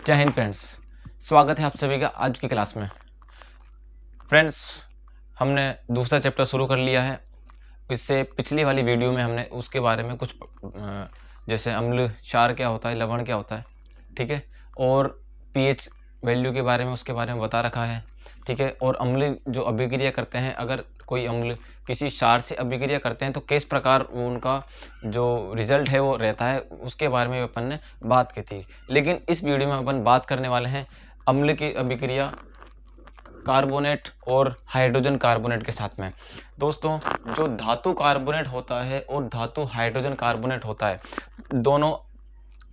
जय हिंद फ्रेंड्स, स्वागत है आप सभी का आज की क्लास में। फ्रेंड्स, हमने दूसरा चैप्टर शुरू कर लिया है। इससे पिछली वाली वीडियो में हमने उसके बारे में कुछ जैसे अम्ल क्षार क्या होता है, लवण क्या होता है, ठीक है, और पीएच वैल्यू के बारे में उसके बारे में बता रखा है, ठीक है। और अम्ल जो अभिक्रिया करते हैं, अगर कोई अम्ल किसी क्षार से अभिक्रिया करते हैं तो किस प्रकार उनका जो रिजल्ट है वो रहता है, उसके बारे में अपन ने बात की थी। लेकिन इस वीडियो में अपन बात करने वाले हैं अम्ल की अभिक्रिया कार्बोनेट और हाइड्रोजन कार्बोनेट के साथ में। दोस्तों, जो धातु कार्बोनेट होता है और धातु हाइड्रोजन कार्बोनेट होता है, दोनों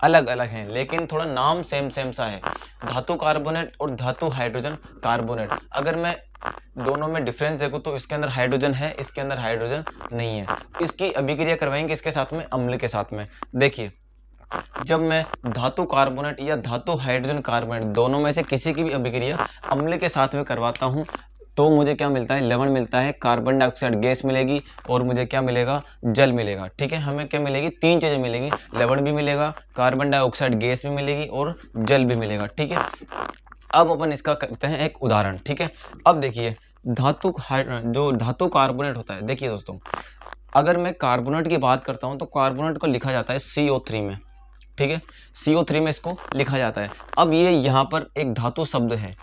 अलग अलग हैं, लेकिन थोड़ा नाम सेम सा है। धातु कार्बोनेट और धातु हाइड्रोजन कार्बोनेट, अगर मैं दोनों में डिफरेंस देखूं तो इसके अंदर हाइड्रोजन है, इसके अंदर हाइड्रोजन नहीं है। इसकी अभिक्रिया करवाएंगे इसके साथ में, अम्ल के साथ में। देखिए, जब मैं धातु कार्बोनेट या धातु हाइड्रोजन कार्बोनेट दोनों में से किसी की भी अभिक्रिया अम्ल के साथ में करवाता हूं तो मुझे क्या मिलता है, लवण मिलता है, कार्बन डाइऑक्साइड गैस मिलेगी और मुझे क्या मिलेगा, जल मिलेगा। ठीक है, हमें क्या मिलेगी, तीन चीजें मिलेगी, लवण भी मिलेगा, कार्बन डाइऑक्साइड गैस भी मिलेगी और जल भी मिलेगा। ठीक है, अब अपन इसका करते हैं एक उदाहरण। ठीक है, अब देखिए जो धातु कार्बोनेट होता है, देखिए दोस्तों, अगर मैं कार्बोनेट की बात करता हूं तो कार्बोनेट को लिखा जाता है CO3 में। ठीक है, CO3 में इसको लिखा जाता है। अब ये यहाँ पर एक धातु शब्द है।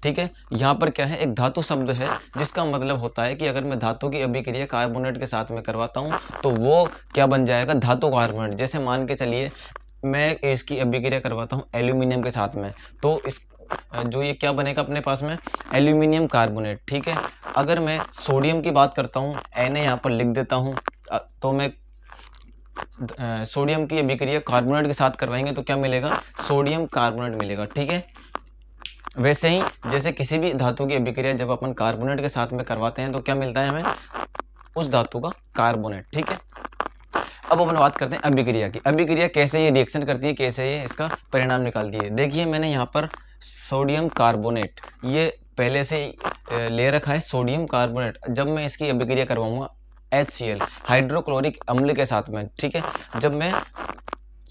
ठीक है, यहाँ पर क्या है, एक धातु शब्द है, जिसका मतलब होता है कि अगर मैं धातु की अभिक्रिया कार्बोनेट के साथ में करवाता हूँ तो वो क्या बन जाएगा, धातु कार्बोनेट। जैसे मान के चलिए मैं इसकी अभिक्रिया करवाता हूँ एल्यूमिनियम के साथ में, तो इस जो ये क्या बनेगा अपने पास में, एल्यूमिनियम कार्बोनेट। ठीक है, अगर मैं सोडियम की बात करता हूँ, Na यहाँ पर लिख देता हूँ, तो मैं सोडियम की अभिक्रिया कार्बोनेट के साथ करवाएंगे तो क्या मिलेगा, सोडियम कार्बोनेट मिलेगा। ठीक है, वैसे ही जैसे किसी भी धातु की अभिक्रिया जब अपन कार्बोनेट के साथ में करवाते हैं तो क्या मिलता है हमें, उस धातु का कार्बोनेट। ठीक है, अब अपन बात करते हैं अभिक्रिया की। अभिक्रिया कैसे ये रिएक्शन करती है, कैसे ये इसका परिणाम निकालती है। देखिए, मैंने यहाँ पर सोडियम कार्बोनेट ये पहले से ले रखा है, सोडियम कार्बोनेट। जब मैं इसकी अभिक्रिया करवाऊंगा HCl हाइड्रोक्लोरिक अम्ल के साथ में, ठीक है, जब मैं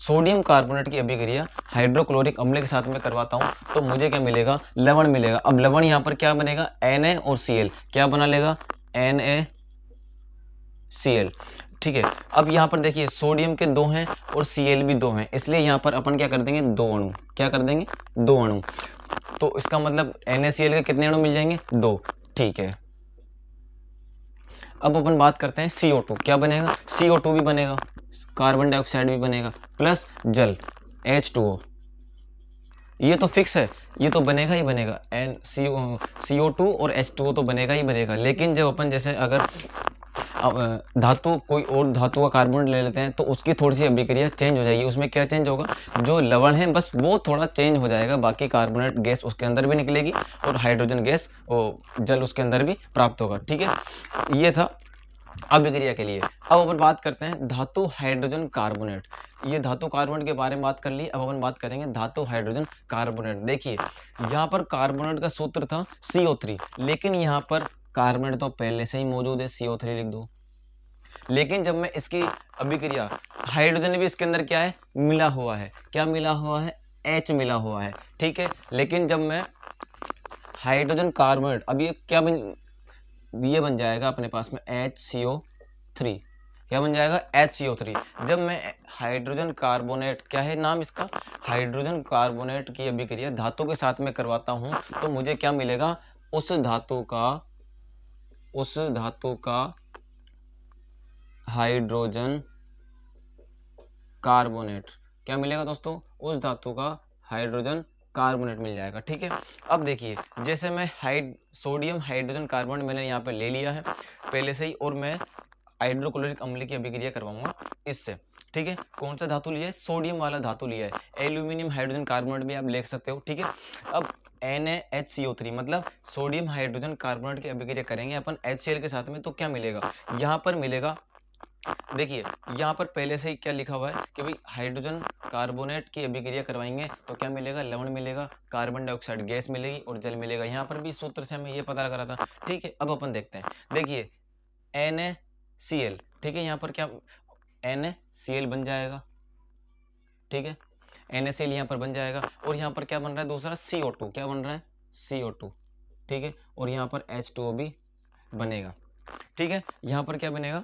सोडियम कार्बोनेट की अभिक्रिया हाइड्रोक्लोरिक अम्ल के साथ में करवाता हूं तो मुझे क्या मिलेगा, लवण मिलेगा। अब लवण यहाँ पर क्या बनेगा, Na और Cl, क्या बना लेगा, NaCl। ठीक है, अब यहाँ पर देखिए सोडियम के दो हैं और Cl भी दो हैं, इसलिए यहाँ पर अपन क्या कर देंगे, दो अणु, क्या कर देंगे, दो अणु। तो इसका मतलब NaCl के कितने अणु मिल जाएंगे, दो। ठीक है, अब अपन बात करते हैं CO2, क्या बनेगा, CO2 भी बनेगा, कार्बन डाइऑक्साइड भी बनेगा, प्लस जल H2O। ये तो फिक्स है, ये तो बनेगा ही बनेगा, CO2 और H2O तो बनेगा ही बनेगा। लेकिन जब अपन जैसे अगर धातु कोई और धातु का कार्बोनेट ले लेते हैं तो उसकी थोड़ी सी अभिक्रिया चेंज हो जाएगी। उसमें क्या चेंज होगा, जो लवण है बस वो थोड़ा चेंज हो जाएगा, बाकी कार्बोनेट गैस उसके अंदर भी निकलेगी और हाइड्रोजन गैस जल उसके अंदर भी प्राप्त होगा। ठीक है, ये था अभिक्रिया के लिए। अब अपन बात करते हैं धातु हाइड्रोजन कार्बोनेट। ये धातु कार्बोनेट के बारे में बात कर ली, अब अपन बात करेंगे धातु हाइड्रोजन कार्बोनेट। देखिए, यहाँ पर कार्बोनेट का सूत्र था CO3, लेकिन यहाँ पर कार्बोनेट तो पहले से ही मौजूद है, CO3 लिख दो। लेकिन जब मैं इसकी अभिक्रिया, हाइड्रोजन भी इसके अंदर क्या है, मिला हुआ है, क्या मिला हुआ है, H मिला हुआ है। ठीक है, लेकिन जब मैं हाइड्रोजन कार्बोनेट, अब ये क्या ये बन जाएगा अपने पास में HCO3, क्या बन जाएगा, HCO3। जब मैं हाइड्रोजन कार्बोनेट, क्या है नाम इसका, हाइड्रोजन कार्बोनेट की अभिक्रिया धातु के साथ में करवाता हूं तो मुझे क्या मिलेगा, उस धातु का हाइड्रोजन कार्बोनेट, क्या मिलेगा दोस्तों, उस धातु का हाइड्रोजन कार्बोनेट मिल जाएगा। ठीक है, अब देखिए, जैसे मैं सोडियम हाइड्रोजन कार्बोनेट मैंने यहाँ पे ले लिया है पहले से ही, और मैं हाइड्रोक्लोरिक अम्ल की अभिक्रिया करवाऊंगा इससे। ठीक है, कौन सा धातु लिया है, सोडियम वाला धातु लिया है, एल्यूमिनियम हाइड्रोजन कार्बोनेट भी आप लिख सकते हो। ठीक है, अब NaHCO3 मतलब सोडियम हाइड्रोजन कार्बोनेट की अभिक्रिया करेंगे अपन HCl के साथ में, तो क्या मिलेगा, यहाँ पर मिलेगा, देखिए यहाँ पर पहले से ही क्या लिखा हुआ है कि भाई हाइड्रोजन कार्बोनेट की अभिक्रिया करवाएंगे तो क्या मिलेगा, लवण मिलेगा, कार्बन डाइऑक्साइड गैस मिलेगी और जल मिलेगा। यहाँ पर भी सूत्र से हमें ये पता लग रहा था। ठीक है, अब अपन देखते हैं, देखिए NaCl, ठीक है, यहाँ पर क्या NaCl बन जाएगा। ठीक है, NaCl यहाँ पर बन जाएगा और यहाँ पर क्या बन रहा है दूसरा CO2, क्या बन रहा है CO2, ठीक है, और यहाँ पर H2O भी बनेगा, ठीक है, यहाँ पर क्या बनेगा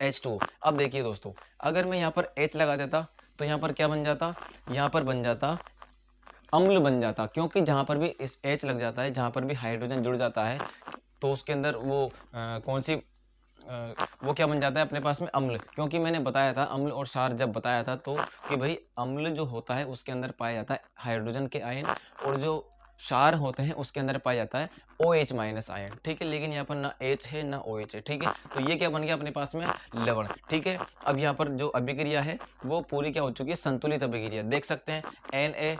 H2O। अब देखिए दोस्तों, अगर मैं यहाँ पर H लगा देता तो यहाँ पर क्या बन जाता, यहाँ पर बन जाता अम्ल बन जाता, क्योंकि जहाँ पर भी इस H लग जाता है, जहाँ पर भी हाइड्रोजन जुड़ जाता है तो उसके अंदर वो कौन सी वो क्या बन जाता है अपने पास में अम्ल, क्योंकि मैंने बताया था अम्ल और क्षार जब बताया था तो कि भाई अम्ल जो होता है उसके अंदर पाया जाता है हाइड्रोजन के आयन और जो क्षार होते हैं उसके अंदर पाया जाता है OH माइनस आयन, ठीक है, लेकिन यहाँ पर ना H है ना OH है, ठीक है, तो ये क्या बन गया अपने पास में लवण, ठीक है। अब यहाँ पर जो अभिक्रिया है वो पूरी क्या हो चुकी है संतुलित अभिक्रिया, देख सकते हैं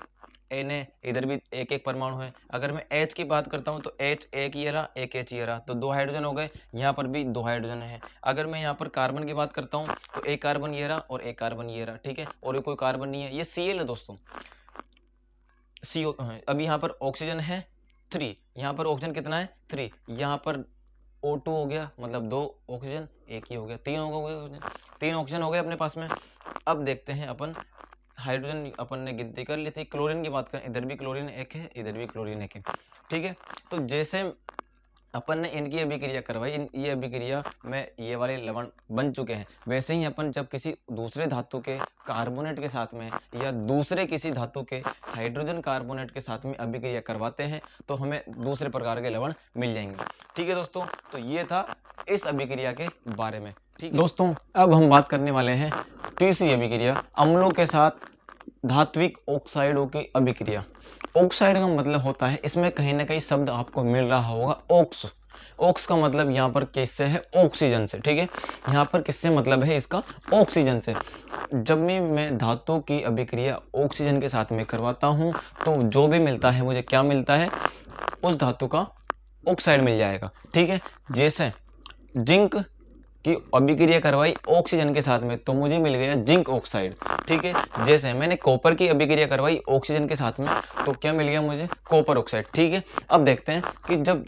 Na इधर भी एक एक परमाणु है। अगर मैं H की बात करता हूँ तो H एक ये रहा एक H ये रहा, तो 2 हाइड्रोजन हो गए, यहाँ पर भी 2 हाइड्रोजन है। अगर मैं यहाँ पर कार्बन की बात करता हूँ तो एक कार्बन ये रहा और एक कार्बन ये रहा, ठीक है, और ये कोई कार्बन नहीं है, ये Cl है दोस्तों, CO। अब यहाँ पर ऑक्सीजन है 3, यहाँ पर ऑक्सीजन कितना है 3, यहाँ पर O2 हो गया, मतलब 2 ऑक्सीजन एक ही हो गया, 3 हो गए, 3 ऑक्सीजन हो गए अपने पास में। अब देखते हैं अपन हाइड्रोजन अपन ने गिनती कर ली थी, क्लोरीन की बात करें, इधर भी क्लोरीन एक है इधर भी क्लोरीन एक है, ठीक है। तो जैसे अपन ने इनकी अभिक्रिया करवाई, ये अभिक्रिया में ये वाले लवण बन चुके हैं, वैसे ही अपन जब किसी दूसरे धातु के कार्बोनेट के साथ में या दूसरे किसी धातु के हाइड्रोजन कार्बोनेट के साथ में अभिक्रिया करवाते हैं तो हमें दूसरे प्रकार के लवण मिल जाएंगे, ठीक है दोस्तों। तो ये था इस अभिक्रिया के बारे में, ठीक है दोस्तों। अब हम बात करने वाले हैं तीसरी अभिक्रिया, अम्लों के साथ धात्विक ऑक्साइडों की अभिक्रिया। ऑक्साइड का मतलब होता है, इसमें कहीं ना कहीं शब्द आपको मिल रहा होगा ऑक्स, ऑक्स का मतलब यहाँ पर किससे है ऑक्सीजन से, ठीक है, यहाँ पर किससे मतलब है इसका ऑक्सीजन से। जब मैं धातु की अभिक्रिया ऑक्सीजन के साथ में करवाता हूँ तो जो भी मिलता है मुझे क्या मिलता है, उस धातु का ऑक्साइड मिल जाएगा, ठीक है। जैसे जिंक की अभिक्रिया करवाई ऑक्सीजन के साथ में तो मुझे मिल गया जिंक ऑक्साइड, ठीक है। जैसे मैंने कॉपर की अभिक्रिया करवाई ऑक्सीजन के साथ में तो क्या मिल गया मुझे कॉपर ऑक्साइड, ठीक है। अब देखते हैं कि जब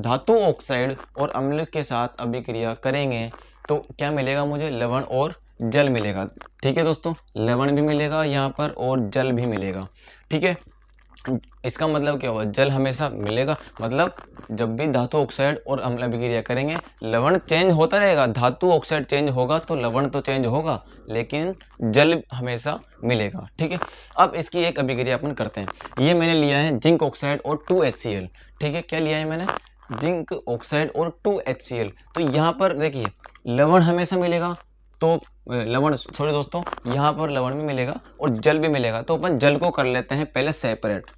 धातु ऑक्साइड और अम्ल के साथ अभिक्रिया करेंगे तो क्या मिलेगा मुझे, लवण और जल मिलेगा, ठीक है दोस्तों, लवण भी मिलेगा यहाँ पर और जल भी मिलेगा, ठीक है। इसका मतलब क्या हुआ, जल हमेशा मिलेगा, मतलब जब भी धातु ऑक्साइड और अम्ल अभिक्रिया करेंगे लवण चेंज होता रहेगा, धातु ऑक्साइड चेंज होगा तो लवण तो चेंज होगा लेकिन जल हमेशा मिलेगा, ठीक है। अब इसकी एक अभिक्रिया अपन करते हैं, ये मैंने लिया है जिंक ऑक्साइड और 2HCl, ठीक है, क्या लिया है मैंने जिंक ऑक्साइड और 2HCl। तो यहाँ पर देखिए लवण हमेशा मिलेगा, तो लवण सॉरी दोस्तों यहाँ पर लवण भी मिलेगा और जल भी मिलेगा, तो अपन जल को कर लेते हैं पहले सेपरेट,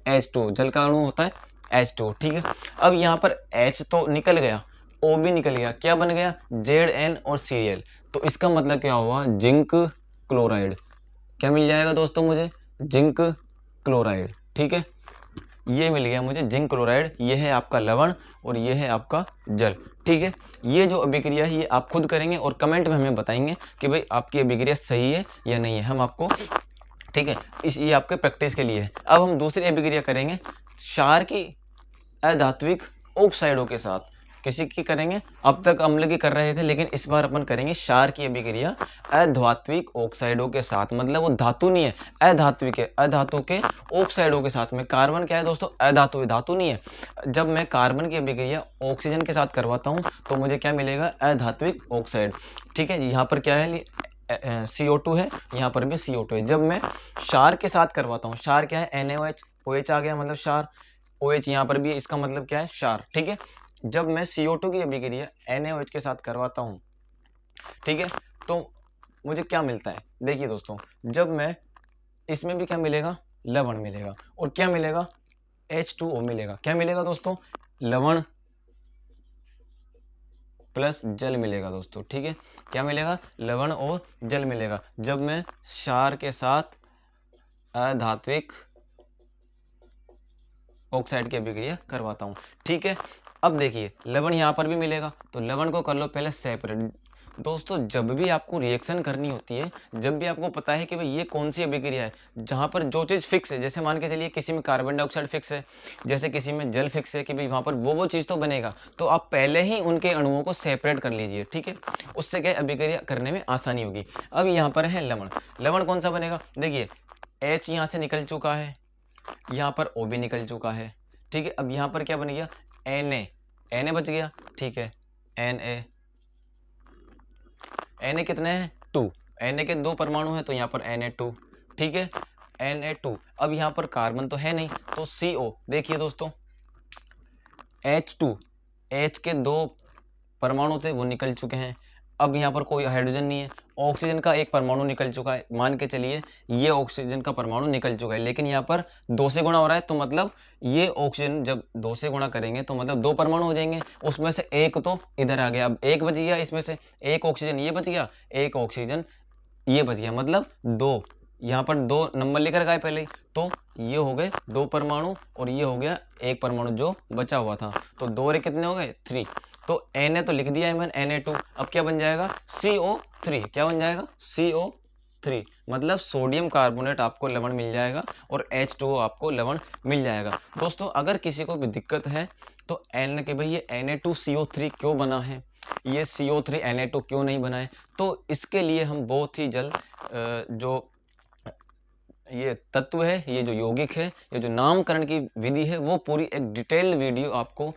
H2 जल का अणु होता है H2, ठीक है। अब यहाँ पर H तो निकल गया, O भी निकल गया, क्या बन गया Zn और Cl, तो इसका मतलब क्या हुआ जिंक क्लोराइड, क्या मिल जाएगा दोस्तों मुझे जिंक क्लोराइड, ठीक है, ये मिल गया मुझे जिंक क्लोराइड, ये है आपका लवण और ये है आपका जल, ठीक है। ये जो अभिक्रिया है ये आप खुद करेंगे और कमेंट में हमें बताएंगे कि भाई आपकी अभिक्रिया सही है या नहीं है, हम आपको, ठीक है, ये आपके प्रैक्टिस के लिए है। अब हम दूसरी अभिक्रिया करेंगे क्षार की अधात्विक ऑक्साइडों के साथ, किसी की करेंगे, अब तक अम्ल की कर रहे थे लेकिन इस बार अपन करेंगे क्षार की अभिक्रिया अधात्विक ऑक्साइडों के साथ, मतलब वो धातु नहीं है अधात्विक है, अधातु के ऑक्साइडों के साथ में। कार्बन क्या है दोस्तों अधातु, धातु नहीं है। जब मैं कार्बन की अभिक्रिया ऑक्सीजन के साथ करवाता हूँ तो मुझे क्या मिलेगा अधात्विक ऑक्साइड, ठीक है। यहाँ पर क्या है CO2 है, यहाँ पर भी CO2 है। जब मैं क्षार के साथ करवाता हूँ, क्षार क्या है NaOH, OH आ गया मतलब क्षार, OH यहाँ पर भी है, इसका मतलब क्या है क्षार, ठीक है। जब मैं CO2 की अभिक्रिया NaOH के साथ करवाता हूँ, ठीक है, तो मुझे क्या मिलता है, देखिए दोस्तों जब मैं इसमें भी क्या मिलेगा लवण मिलेगा और क्या मिलेगा H2O मिलेगा, क्या मिलेगा दोस्तों लवण प्लस जल मिलेगा दोस्तों, ठीक है, क्या मिलेगा लवण और जल मिलेगा जब मैं क्षार के साथ अधात्विक ऑक्साइड की अभिक्रिया करवाता हूँ, ठीक है। अब देखिए लवण यहाँ पर भी मिलेगा तो लवण को कर लो पहले सेपरेट, दोस्तों जब भी आपको रिएक्शन करनी होती है, जब भी आपको पता है कि भाई ये कौन सी अभिक्रिया है, जहाँ पर जो चीज़ फिक्स है, जैसे मान के चलिए किसी में कार्बन डाइऑक्साइड फिक्स है, जैसे किसी में जल फिक्स है कि भाई वहाँ पर वो चीज़ तो बनेगा, तो आप पहले ही उनके अणुओं को सेपरेट कर लीजिए, ठीक है। उससे क्या अभिक्रिया करने में आसानी होगी। अब यहाँ पर है लवण। लवण कौन सा बनेगा? देखिए H यहाँ से निकल चुका है, यहाँ पर O भी निकल चुका है, ठीक है। अब यहाँ पर क्या बन गया? Na बच गया, ठीक है। Na कितने हैं? 2। Na के 2 परमाणु हैं तो यहाँ पर Na2, ठीक है। Na2। अब यहाँ पर कार्बन तो है नहीं तो CO। देखिए दोस्तों H2, H के 2 परमाणु थे वो निकल चुके हैं। अब यहाँ पर कोई हाइड्रोजन नहीं है। ऑक्सीजन का एक परमाणु निकल चुका है, मान के चलिए ये ऑक्सीजन का परमाणु निकल चुका है, लेकिन यहाँ पर 2 से गुणा हो रहा है, तो मतलब ये ऑक्सीजन जब 2 से गुणा करेंगे तो मतलब 2 परमाणु हो जाएंगे, उसमें से एक तो इधर आ गया। अब एक बच गया, इसमें से एक ऑक्सीजन ये बच गया, एक ऑक्सीजन ये बच गया, मतलब 2। यहाँ पर 2 नंबर लेकर गए पहले ही, तो ये हो गए 2 परमाणु और ये हो गया एक परमाणु जो बचा हुआ था, तो 2 रे कितने हो गए? 3। तो Na तो लिख दिया है मैंने, Na2। अब क्या बन जाएगा? CO3। क्या बन जाएगा? CO3। मतलब सोडियम कार्बोनेट आपको लवण मिल जाएगा और H2O आपको लवण मिल जाएगा। दोस्तों अगर किसी को भी दिक्कत है तो N के भाई ये Na2CO3 क्यों बना है, ये CO3 Na2 क्यों नहीं बना है, तो इसके लिए हम बहुत ही जल्द जो ये तत्व है, ये जो यौगिक है, ये जो नामकरण की विधि है, वो पूरी एक डिटेल्ड वीडियो आपको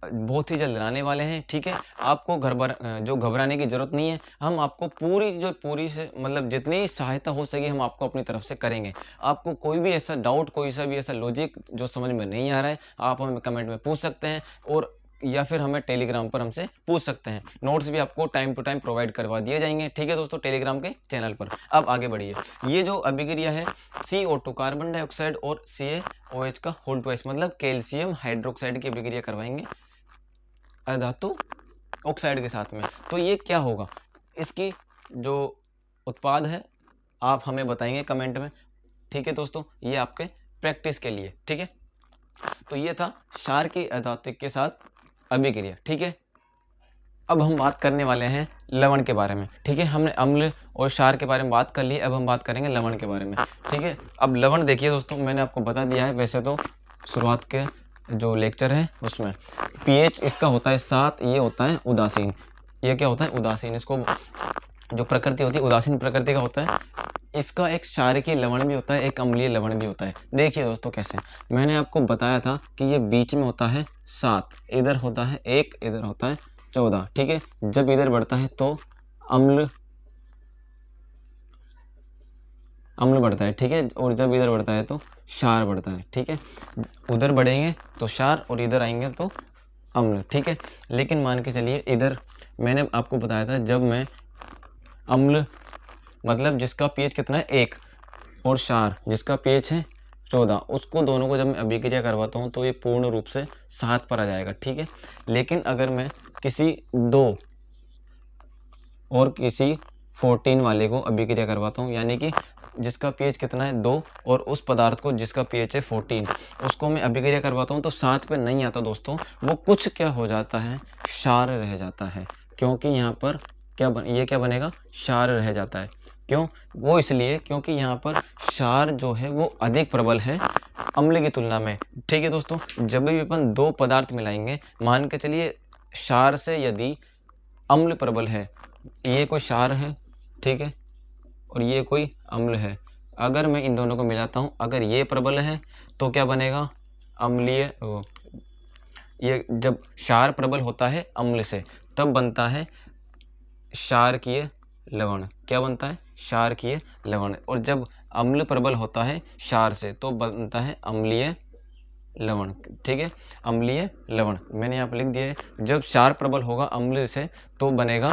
बहुत ही जल्द लाने वाले हैं, ठीक है। आपको घबराने की जरूरत नहीं है। हम आपको पूरी से मतलब जितनी सहायता हो सके हम आपको अपनी तरफ से करेंगे। आपको कोई भी ऐसा डाउट, कोई सा भी ऐसा लॉजिक जो समझ में नहीं आ रहा है, आप हमें कमेंट में पूछ सकते हैं, और या फिर हमें टेलीग्राम पर हमसे पूछ सकते हैं। नोट्स भी आपको टाइम टू टाइम प्रोवाइड करवा दिए जाएंगे, ठीक है दोस्तों, टेलीग्राम के चैनल पर। अब आगे बढ़िए। ये जो अभिक्रिया है CO2 कार्बन डाइऑक्साइड और CaOH का होल ट्वाइस मतलब कैल्शियम हाइड्रोक्साइड की अभिक्रिया करवाएंगे अधातु ऑक्साइड के साथ में, तो ये क्या होगा, इसकी जो उत्पाद है आप हमें बताएंगे कमेंट में, ठीक है दोस्तों। ये आपके प्रैक्टिस के लिए, ठीक है। तो ये था क्षार की अधातुक के साथ अभिक्रिया, ठीक है। अब हम बात करने वाले हैं लवण के बारे में, ठीक है। हमने अम्ल और क्षार के बारे में बात कर ली, अब हम बात करेंगे लवण के बारे में, ठीक है। अब लवण देखिए दोस्तों, मैंने आपको बता दिया है वैसे तो शुरुआत के जो लेक्चर है उसमें। pH इसका होता है 7, ये होता है उदासीन। ये क्या होता है? उदासीन। इसको जो प्रकृति होती है उदासीन प्रकृति का होता है। इसका एक क्षारकीय लवण भी होता है, एक अम्लीय लवण भी होता है। देखिए दोस्तों कैसे, मैंने आपको बताया था कि ये बीच में होता है 7, इधर होता है 1, इधर होता है 14, ठीक है। जब इधर बढ़ता है तो अम्ल बढ़ता है, ठीक है, और जब इधर बढ़ता है तो क्षार बढ़ता है, ठीक है। उधर बढ़ेंगे तो क्षार और इधर आएंगे तो अम्ल, ठीक है। लेकिन मान के चलिए इधर मैंने आपको बताया था, जब मैं अम्ल मतलब जिसका pH कितना है 1 और क्षार जिसका pH है 14, उसको दोनों को जब मैं अभिक्रिया करवाता हूँ तो ये पूर्ण रूप से 7 पर आ जाएगा, ठीक है। लेकिन अगर मैं किसी 2 और किसी 14 वाले को अभिक्रिया करवाता हूँ, यानी कि जिसका pH कितना है 2 और उस पदार्थ को जिसका pH है 14, उसको मैं अभिक्रिया करवाता हूँ तो 7 पे नहीं आता दोस्तों, वो कुछ क्या हो जाता है, क्षार रह जाता है। क्योंकि यहाँ पर ये क्या बनेगा? क्षार रह जाता है। क्यों? वो इसलिए क्योंकि यहाँ पर क्षार जो है वो अधिक प्रबल है अम्ल की तुलना में, ठीक है दोस्तों। जब भी अपन 2 पदार्थ मिलाएंगे, मान के चलिए क्षार से यदि अम्ल प्रबल है, ये कोई क्षार है, ठीक है, और ये कोई अम्ल है, अगर मैं इन दोनों को मिलाता हूँ, अगर ये प्रबल है तो क्या बनेगा? अम्लीय। ये जब क्षार प्रबल होता है अम्ल से तब बनता है क्षारकीय लवण। क्या बनता है? क्षारकीय लवण। और जब अम्ल प्रबल होता है क्षार से तो बनता है अम्लीय लवण, ठीक है, अम्लीय लवण। मैंने यहाँ पर लिख दिया है, जब क्षार प्रबल होगा अम्ल से तो बनेगा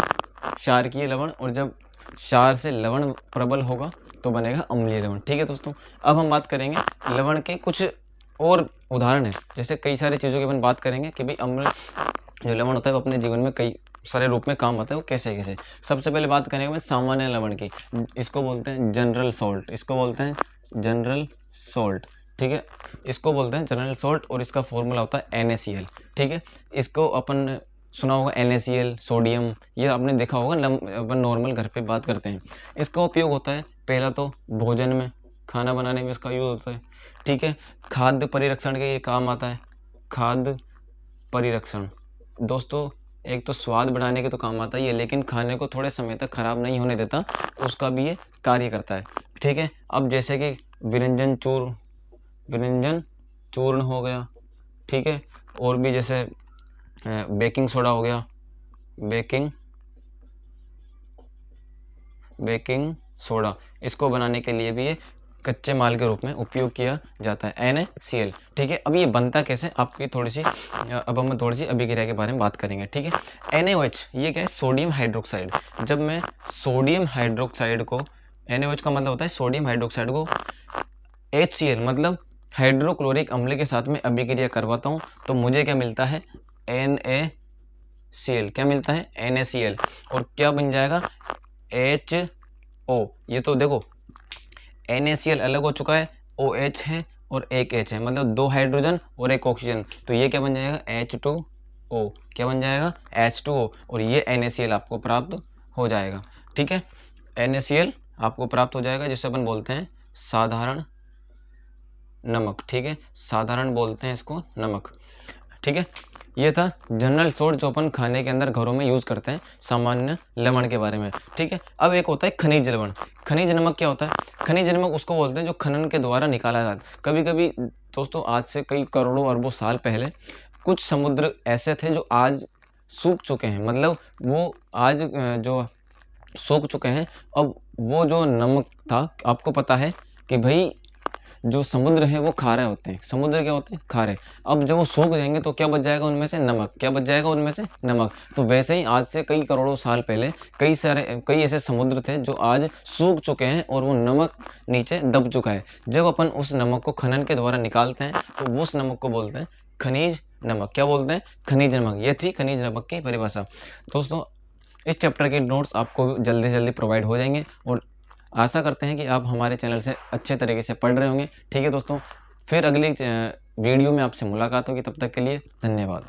क्षारकीय लवण, और जब क्षार से लवण प्रबल होगा तो बनेगा अम्लीय लवण, ठीक है दोस्तों। अब हम बात करेंगे लवण के कुछ और उदाहरण है, जैसे कई सारी चीज़ों की अपन बात करेंगे कि भाई अम्ल जो लवण होता है वो अपने जीवन में कई सारे रूप में काम आता है, वो कैसे कैसे। सबसे पहले बात करेंगे सामान्य लवण की, इसको बोलते हैं जनरल सॉल्ट, इसको बोलते हैं जनरल सॉल्ट, ठीक है, इसको बोलते हैं जनरल सॉल्ट, और इसका फॉर्मूला होता है NaCl, ठीक है। इसको अपन सुना होगा NaCl, सोडियम, ये आपने देखा होगा, अपन नॉर्मल घर पे बात करते हैं। इसका उपयोग होता है पहला तो भोजन में, खाना बनाने में इसका यूज़ होता है, ठीक है। खाद्य परिरक्षण के ये काम आता है, खाद्य परिरक्षण दोस्तों, एक तो स्वाद बढ़ाने के तो काम आता ही है, लेकिन खाने को थोड़े समय तक खराब नहीं होने देता, उसका भी ये कार्य करता है, ठीक है। अब जैसे कि विरंजन चूर्ण हो गया, ठीक है, और भी जैसे बेकिंग सोडा हो गया, बेकिंग सोडा, इसको बनाने के लिए भी ये कच्चे माल के रूप में उपयोग किया जाता है, NaCl, ठीक है। अब ये बनता कैसे, अब हम थोड़ी सी अभिक्रिया के बारे में बात करेंगे, ठीक है। NaOH ये क्या है, सोडियम हाइड्रोक्साइड। जब मैं सोडियम हाइड्रोक्साइड को, NaOH का मतलब होता है सोडियम हाइड्रोक्साइड को HCl मतलब हाइड्रोक्लोरिक अम्ल के साथ में अभिक्रिया करवाता हूँ, तो मुझे क्या मिलता है, NaCl, क्या मिलता है, NaCl, और क्या बन जाएगा, HO। ये तो देखो NaCl अलग हो चुका है, OH है और एक H है, मतलब 2 हाइड्रोजन और एक ऑक्सीजन, तो ये क्या बन जाएगा, H2O, क्या बन जाएगा, H2O, और ये NaCl आपको प्राप्त हो जाएगा, ठीक है। NaCl आपको प्राप्त हो जाएगा, जिसे अपन बोलते हैं साधारण नमक, ठीक है, साधारण बोलते हैं इसको नमक, ठीक है। ये था जनरल सोर्स जो अपन खाने के अंदर घरों में यूज़ करते हैं, सामान्य लवण के बारे में, ठीक है। अब एक होता है खनिज लवण। खनिज नमक क्या होता है, खनिज नमक उसको बोलते हैं जो खनन के द्वारा निकाला जाता है। कभी कभी दोस्तों, आज से कई करोड़ों अरबों साल पहले कुछ समुद्र ऐसे थे जो आज सूख चुके हैं, मतलब वो आज जो सूख चुके हैं। अब वो जो नमक था, आपको पता है कि भाई जो समुद्र है वो खारे होते हैं, समुद्र क्या होते हैं, खारे। अब जब वो सूख जाएंगे तो क्या बच जाएगा उनमें से, नमक, क्या बच जाएगा उनमें से, नमक। तो वैसे ही आज से कई करोड़ों साल पहले कई ऐसे समुद्र थे जो आज सूख चुके हैं और वो नमक नीचे दब चुका है। जब अपन उस नमक को खनन के द्वारा निकालते हैं तो उस नमक को बोलते हैं खनिज नमक। क्या बोलते हैं, खनिज नमक। ये थी खनिज नमक की परिभाषा। दोस्तों, इस चैप्टर के नोट्स आपको जल्दी से जल्दी प्रोवाइड हो जाएंगे और आशा करते हैं कि आप हमारे चैनल से अच्छे तरीके से पढ़ रहे होंगे, ठीक है दोस्तों। फिर अगली वीडियो में आपसे मुलाकात होगी, तब तक के लिए धन्यवाद।